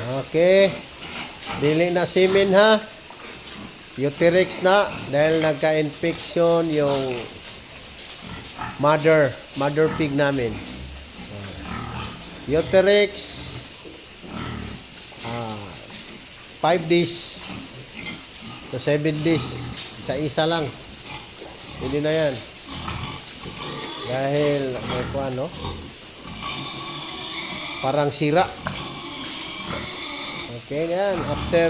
Okay. Dili na semen ha. Uterix na dahil nagka-infection yung mother pig namin. Uterix 5 days to 7 days. Isa-isa lang. Hindi na yan. Dahil may ano, parang sira. Okay yan. After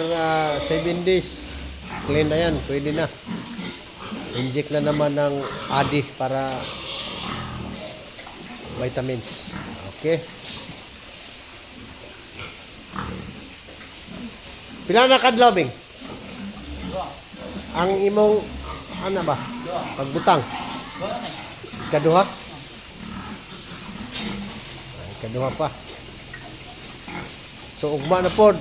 7 days, clean na yan. Pwede na. Inject na naman ng adi para vitamins. Okay. Pila na kadlobing? Ang imong ano ba? Pagbutang. Kaduha? Ay, kaduha pa. So ugma na pod.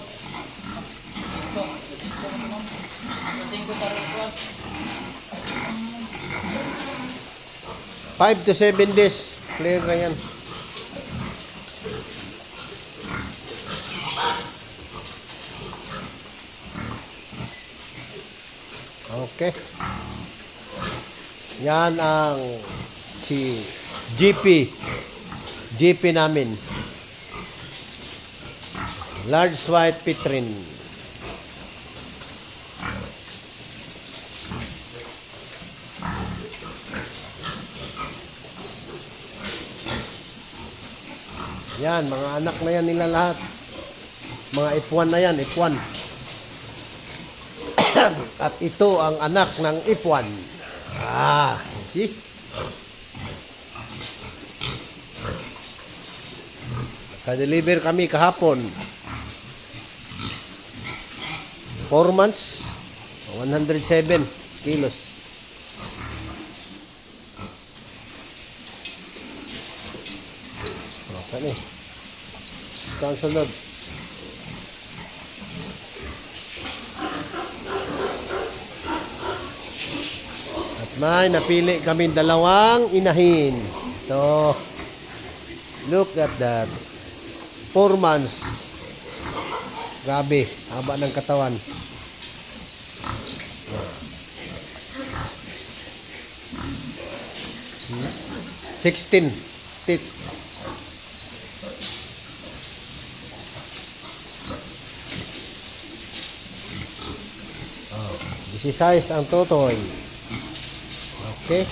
5 to 7 days. Clear na yan. Okay. Yan ang si GP namin. Large white Petrin. Yan, mga anak na yan nila lahat. Mga F1 na yan, F1. At ito ang anak ng F1. See? Ka-deliver kami kahapon. 4 months, 107 kilos. Okay. Ito ang sunod. At may napili kami dalawang inahin. Ito. Look at that. 4 months. Grabe. Haba ng katawan. Hmm? 16 tits. Size ang totoy. Okay.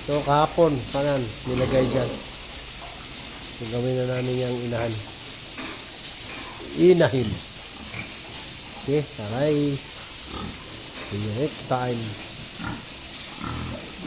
So kahapon kanan nilagay dyan. So, gawin na namin yung inahin. Okay. Aray. See you next time.